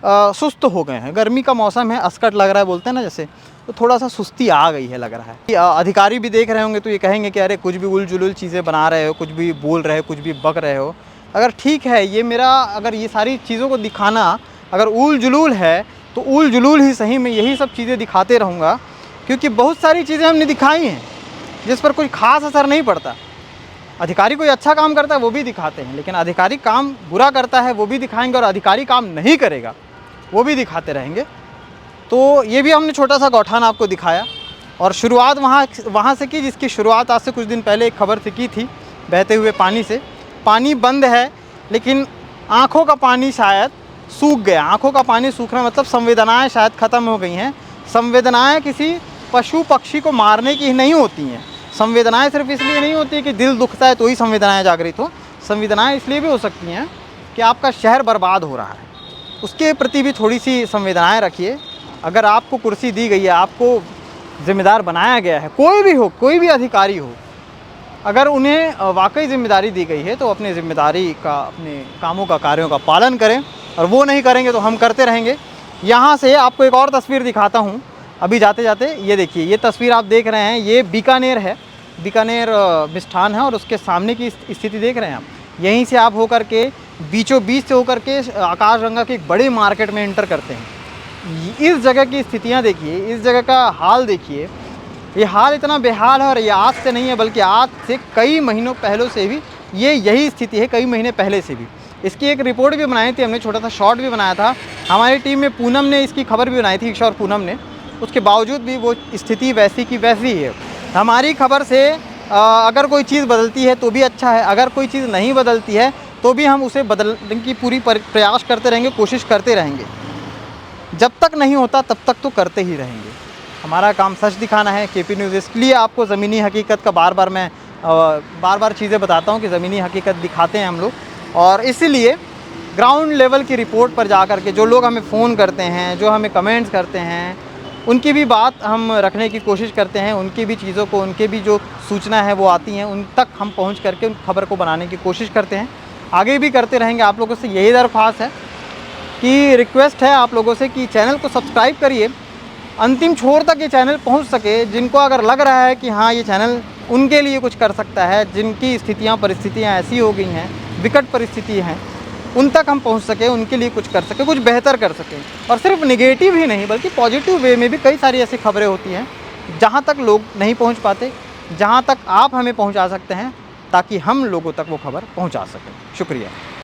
सुस्त हो गए हैं। गर्मी का मौसम है, असकट लग रहा है बोलते हैं ना जैसे, तो थोड़ा सा सुस्ती आ गई है लग रहा है। अधिकारी भी देख रहे होंगे तो ये कहेंगे कि अरे कुछ भी उल जुलूल चीज़ें बना रहे हो, कुछ भी बोल रहे हो, कुछ भी बक रहे हो। अगर ठीक है, ये मेरा अगर ये सारी चीज़ों को दिखाना अगर उल जुलूल है तो उल जुलूल ही सही, मैं यही सब चीज़ें दिखाते रहूँगा, क्योंकि बहुत सारी चीज़ें हमने दिखाई हैं जिस पर कोई ख़ास असर नहीं पड़ता। अधिकारी कोई अच्छा काम करता है वो भी दिखाते हैं, लेकिन अधिकारी काम बुरा करता है वो भी दिखाएंगे, और अधिकारी काम नहीं करेगा वो भी दिखाते रहेंगे। तो ये भी हमने छोटा सा गौठान आपको दिखाया, और शुरुआत वहाँ से की जिसकी शुरुआत आज से कुछ दिन पहले एक खबर से की थी, बहते हुए पानी से। पानी बंद है लेकिन आँखों का पानी शायद सूख गया। आँखों का पानी सूखना मतलब संवेदनाएँ शायद ख़त्म हो गई हैं। संवेदनाएँ किसी पशु पक्षी को मारने की नहीं होती हैं। संवेदनाएँ सिर्फ इसलिए नहीं होती कि दिल दुखता है तो ही संवेदनाएँ जागृत हो। संवेदनाएँ इसलिए भी हो सकती हैं कि आपका शहर बर्बाद हो रहा है, उसके प्रति भी थोड़ी सी संवेदनाएँ रखिए। अगर आपको कुर्सी दी गई है, आपको ज़िम्मेदार बनाया गया है, कोई भी हो, कोई भी अधिकारी हो, अगर उन्हें वाकई ज़िम्मेदारी दी गई है तो अपने ज़िम्मेदारी का, अपने कामों का, कार्यों का पालन करें। और वो नहीं करेंगे तो हम करते रहेंगे। यहाँ से आपको एक और तस्वीर दिखाता हूँ अभी जाते जाते। ये देखिए, ये तस्वीर आप देख रहे हैं, ये बीकानेर है, बीकानेर मिष्ठान है, और उसके सामने की स्थिति देख रहे हैं आप। यहीं से आप होकर के बीचों बीच से होकर के आकाशगंगा के एक बड़े मार्केट में एंटर करते हैं। इस जगह की स्थितियाँ देखिए, इस जगह का हाल देखिए। ये हाल इतना बेहाल है, और ये आज से नहीं है बल्कि आज से कई महीनों पहले से भी यही स्थिति है, कई महीने पहले से भी। इसकी एक रिपोर्ट भी बनाई थी हमने, छोटा सा शॉर्ट भी बनाया था। हमारी टीम में पूनम ने इसकी खबर भी बनाई थी, ईशा और पूनम ने। उसके बावजूद भी वो स्थिति वैसी की वैसी है। हमारी खबर से अगर कोई चीज़ बदलती है तो भी अच्छा है, अगर कोई चीज़ नहीं बदलती है तो भी हम उसे बदलने की पूरी प्रयास करते रहेंगे, कोशिश करते रहेंगे। जब तक नहीं होता तब तक तो करते ही रहेंगे। हमारा काम सच दिखाना है। केपी न्यूज़ इसलिए आपको ज़मीनी हकीकत का मैं बार बार चीज़ें बताता हूँ कि ज़मीनी हकीकत दिखाते हैं हम लोग। और इसीलिए ग्राउंड लेवल की रिपोर्ट पर जा कर के जो लोग हमें फ़ोन करते हैं, जो हमें कमेंट्स करते हैं, उनकी भी बात हम रखने की कोशिश करते हैं। उनकी भी चीज़ों को, उनके भी जो सूचना है वो आती हैं, उन तक हम पहुँच करके उन खबर को बनाने की कोशिश करते हैं। आगे भी करते रहेंगे। आप लोगों से यही दरख्वास्त है कि रिक्वेस्ट है आप लोगों से कि चैनल को सब्सक्राइब करिए, अंतिम छोर तक ये चैनल पहुंच सके। जिनको अगर लग रहा है कि हाँ ये चैनल उनके लिए कुछ कर सकता है, जिनकी परिस्थितियाँ ऐसी हो गई हैं, विकट परिस्थिति हैं, उन तक हम पहुंच सके, उनके लिए कुछ कर सके, कुछ बेहतर कर सकें। और सिर्फ नेगेटिव ही नहीं बल्कि पॉजिटिव वे में भी कई सारी ऐसी खबरें होती हैं जहाँ तक लोग नहीं पहुँच पाते, जहाँ तक आप हमें पहुँचा सकते हैं, ताकि हम लोगों तक वो खबर पहुँचा सकें। शुक्रिया।